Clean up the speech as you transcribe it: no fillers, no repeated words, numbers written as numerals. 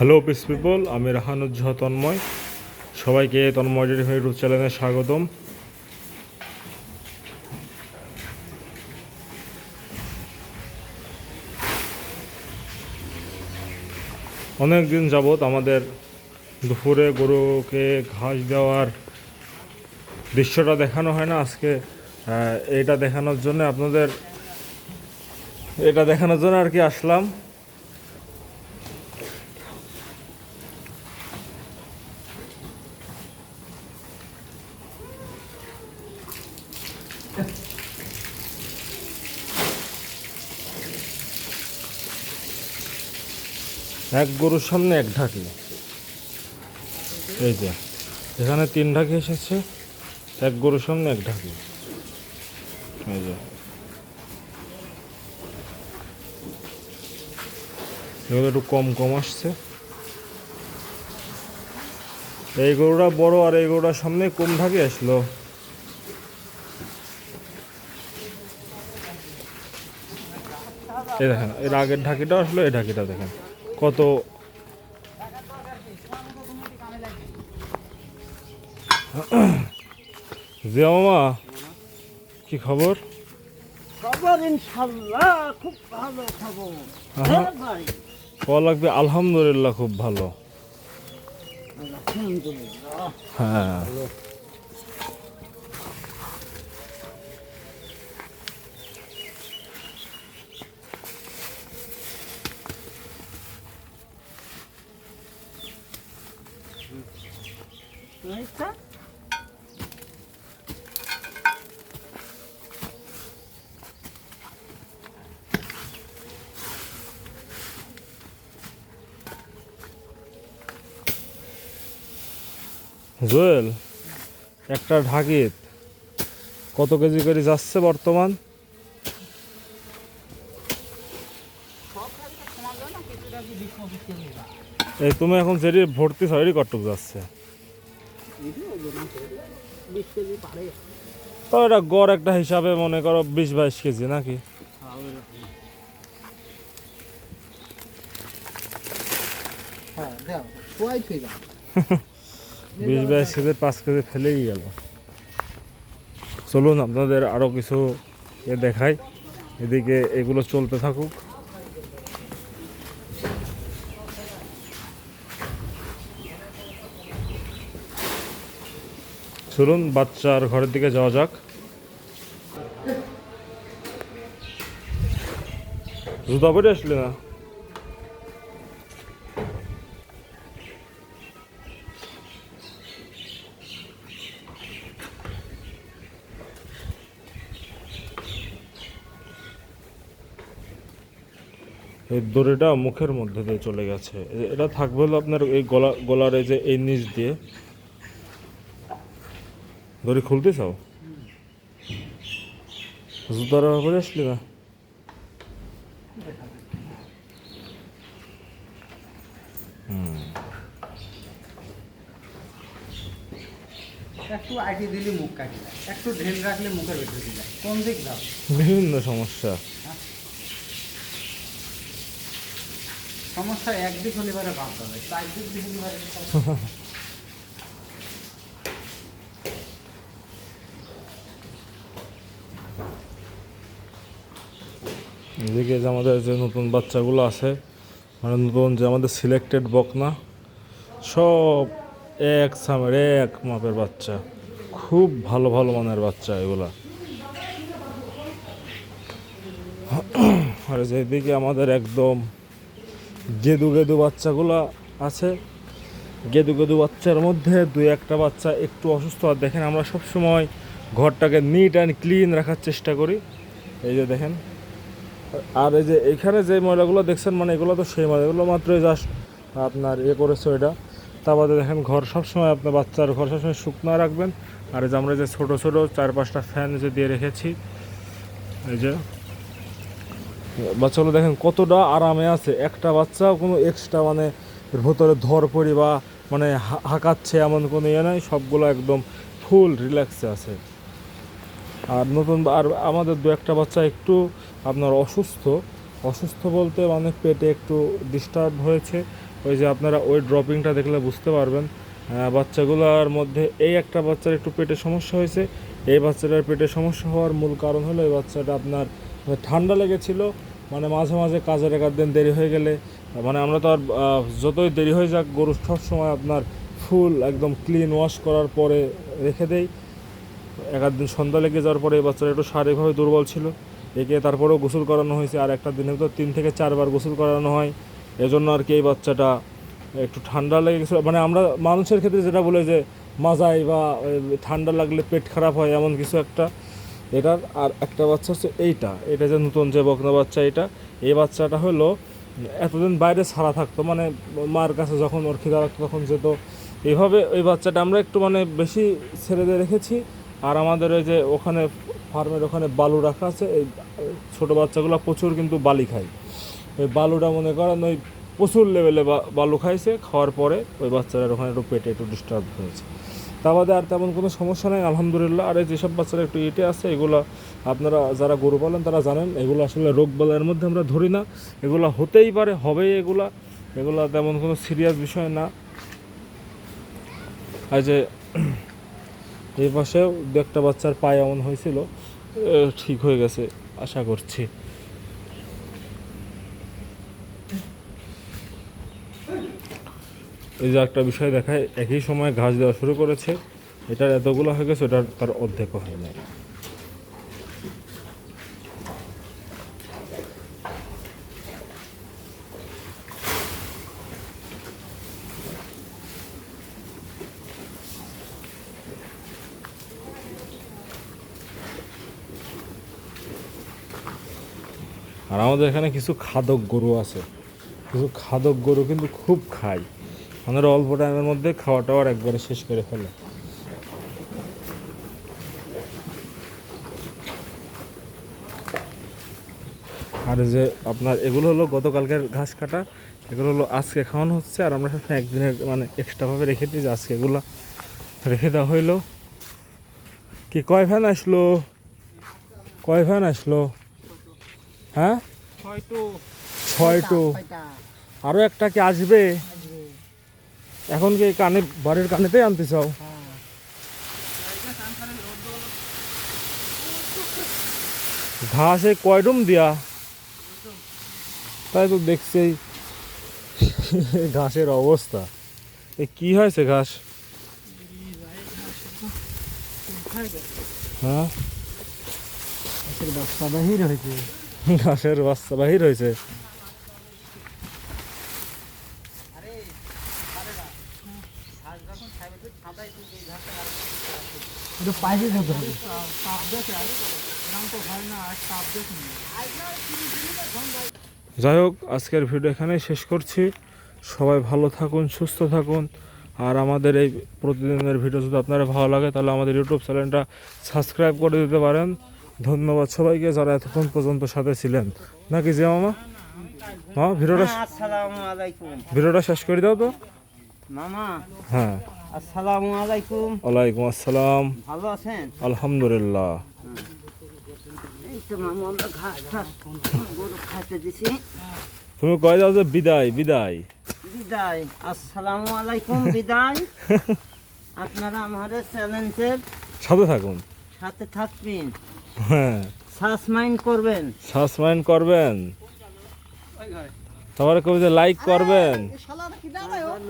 Hello piece people, আমি রাহানুজ্জাহ তন্ময়। সবাইকে Tanmoy dairy farm YouTube চ্যানেলে স্বাগতম। অনেক দিন যাবৎ আমাদের দুপুরে গরুকে ঘাস দেওয়ার দৃশ্যটা দেখানো হয় না। আজকে এটা দেখানোর জন্য আর কি আসলাম। এক গরুর সামনে এক ঢাকি, এই যে এখানে 3 ঢাকি এসেছে, এক গরুর সামনে এক ঢাকি। এই যে এগুলো একটু কম কম আসছে। এই গরুটা বড় আর এই গরুটার সামনে কম ঢাকি আসলো। এই দেখেন, এর আগের ঢাকিটা আসলো, এই ঢাকিটা দেখেন কত। জিয়া মামা, কি খবর? খবর ইনশাআল্লাহ খুব ভালো খবর। হ্যাঁ ভাই, কল লাগবে আলহামদুলিল্লাহ, খুব ভালো। আলহামদুলিল্লাহ। হ্যাঁ, এইটা জুয়েল, একটা ঢাকিত কত কেজি করে যাচ্ছে বর্তমান? এই তুমি এখন যেটি ভর্তি সাইডই কটক যাচ্ছে, তো এটা গড় একটা হিসাবে মনে করো 20-22 কেজি নাকি? হ্যাঁ দাও সোয়াই থেকে যাও। 20-22 কেজি 5 কেজি ফেলেই গেল। চলুন আপনাদের আরও কিছু দেখাই, এদিকে এগুলো চলতে থাকুক। চলুন বাচ্চার ঘরের দিকে যাওয়া যাক। জুতা পরে আসলে না? এই দড়িটা মুখের মধ্যে দিয়ে চলে গেছে। এটা থাকবে হলো আপনার এই গলার এই যে এই নিচ দিয়ে। দড়ি খুলতে চাও? জুতার পরে আসলি না? একটু আইটি দিলে মুখ কাটি যায়, একটু ঢেল রাখলে মুখের ভেতরে দিলে কোন দিক দাও। বিভিন্ন সমস্যা। সমস্যা একদিক হলে বারে ভাবতে হবে, চারদিক দিক হলে বারে এদিকে যে আমাদের যে নতুন বাচ্চাগুলো আছে, মানে নতুন যে আমাদের সিলেক্টেড বকনা, সব এক সামের এক মাপের বাচ্চা, খুব ভালো ভালো মানের বাচ্চা এগুলা। আর যেদিকে আমাদের একদম গেদু গেদু বাচ্চাগুলো আছে, গেদু গেদু বাচ্চার মধ্যে 2-1টা বাচ্চা একটু অসুস্থ। আর দেখেন, আমরা সবসময় ঘরটাকে নিট অ্যান্ড ক্লিন রাখার চেষ্টা করি। এই যে দেখেন, আর এই যে এখানে যে ময়লাগুলো দেখছেন, মানে এগুলো তো সেই ময়লা, এগুলো মাত্র জাস্ট আপনার করেছে এটা। তা বাদে দেখেন, ঘর সবসময় আপনার বাচ্চার ঘর সবসময় শুকনো রাখবেন। আর এই যে আমরা যে ছোটো ছোটো 4-5টা ফ্যান যে দিয়ে রেখেছি, এই যে বাচ্চাগুলো দেখেন কতটা আরামে আছে। একটা বাচ্চাও কোনো এক্সট্রা মানে এর ভেতরে ধরপড়ি বা মানে হাঁকাচ্ছে এমন কোনো ইয়ে নাই, সবগুলো একদম ফুল রিল্যাক্সে আছে। আর আর আমাদের 2-1টা বাচ্চা একটু আপনার অসুস্থ বলতে মানে পেটে একটু ডিস্টার্ব হয়েছে, ওই যে আপনারা ওই ড্রপিংটা দেখলে বুঝতে পারবেন। বাচ্চাগুলোর মধ্যে এই একটা বাচ্চার একটু পেটে সমস্যা হয়েছে। এই বাচ্চাটার পেটে সমস্যা হওয়ার মূল কারণ হলো এই বাচ্চাটা আপনার ঠান্ডা লেগেছিল, মানে মাঝে মাঝে কাজের এক দিন দেরি হয়ে গেলে, মানে আমরা তো আর যতই দেরি হয়ে যাক গরু সবসময় আপনার ফুল একদম ক্লিন ওয়াশ করার পরে রেখে দেই। এক দিন সন্ধ্যা লেগে যাওয়ার পরে এই বাচ্চাটা একটু শারীরিকভাবে দুর্বল ছিল, একে তারপরেও গোসল করানো হয়েছে, আর একটা দিনে তো 3 থেকে 4 বার গোসল করানো হয়। এজন্য আর কি এই বাচ্চাটা একটু ঠান্ডা লেগে গেছিলো। মানে আমরা মানুষের ক্ষেত্রে যেটা বলে যে মাজাই বা ঠান্ডা লাগলে পেট খারাপ হয় এমন কিছু একটা এটার। আর একটা বাচ্চা হচ্ছে এটা যে নতুন যে বকনা বাচ্চা, এই বাচ্চাটা হলো এতদিন বাইরে ছাড়া থাকতো, মানে মার কাছে যখন ওর খিদা লাগতো তখন যেত। এইভাবে ওই বাচ্চাটা আমরা একটু মানে বেশি ছেড়ে দিয়ে রেখেছি। আর আমাদের ওই যে ওখানে ফার্মের ওখানে বালু রাখা আছে, এই ছোটো বাচ্চাগুলো প্রচুর কিন্তু বালি খায়। ওই বালুটা মনে করেন ওই প্রচুর লেভেলে বালু খাইছে, খাওয়ার পরে ওই বাচ্চারা ওখানে একটু পেটে একটু ডিস্টার্ব হয়েছে। তা বাদে আর তেমন কোনো সমস্যা নেই আলহামদুলিল্লাহ। আর এই যেসব বাচ্চারা একটু ইটে আছে এগুলো আপনারা যারা গরু পালেন তারা জানেন, এগুলো আসলে রোগ বালাইয়ের মধ্যে আমরা ধরি না, এগুলো হতেই পারে, হবেই, এগুলা তেমন কোনো সিরিয়াস বিষয় না। আর যে এই পাশেও দু একটা বাচ্চার পায়ে এমন হয়েছিল, ঠিক হয়ে গেছে আশা করছি। এই যে একটা বিষয় দেখায়, একই সময় ঘাস দেওয়া শুরু করেছে, এটার এতগুলো হয়ে গেছে, ওটার তার অর্ধেকও হয় না। আর আমাদের এখানে কিছু খাদক গরু আছে, কিছু খাদক গরু কিন্তু খুব খায়, আমাদের অল্প টাইমের মধ্যে খাওয়া টাওয়ার একবারে শেষ করে ফেলে। আর যে আপনার এগুলো হলো গতকালকের ঘাস কাটা, এগুলো হলো আজকে খাওয়ানো হচ্ছে। আর আমরা সবসময় একদিনের মানে এক্সট্রাভাবে রেখে দিই যে আজকে এগুলো রেখে দেওয়া হইলো। কি কয় ফ্যান আসলো, কয় ফ্যান আসলো? হ্যাঁ, 6টো। আরও একটা কি আসবে? এখন কি কানে বাড়ির কানেতেই আনতে চাও? ঘাসে কয়ডুম দিয়া? তাই তো দেখছি ঘাসের অবস্থা। এ কি হয়েছে ঘাস? হ্যাঁ, বাচ্চা বাহির হয়েছে। ঘাসের বাচ্চা বাহির হয়েছে। একটু পাইপে যেতে হবে। তাপ দেখে এরকম তো হয় না, আর তাপ দেখুন। যাই হোক, আজকের ভিডিও এখানেই শেষ করছি। সবাই ভালো থাকুন, সুস্থ থাকুন। আর আমাদের এই প্রতিদিনের ভিডিও যদি আপনারা ভালো লাগে তাহলে আমাদের ইউটিউব চ্যানেলটা সাবস্ক্রাইব করে দিতে পারেন। ধন্যবাদ সবাইকে যারা এতক্ষণ পর্যন্ত সাথে ছিলেন, নাকি যে মামা? হ্যাঁ, আসসালামু আলাইকুম ভিডিওটা শেষ করে দাও তো মামা। হ্যাঁ, আসসালামু আলাইকুম। ওয়ালাইকুম আসসালাম। ভালো আছেন? আলহামদুলিল্লাহ। এই তো মামা, আমরা ঘাস ঘাস গরু খাইতে দিছি। তুমি কয়ে দাও যে বিদায় বিদায়। বিদায়। আসসালামু আলাইকুম। বিদায়। আপনারা আমাদের চ্যালেঞ্জের সাথে থাকুন, সাথে থাকবেন, হ্যাঁ, সাবস্ক্রাইব করবেন, সাবস্ক্রাইব করবেন, তারপরে কবি যে লাইক করবেন। লাইক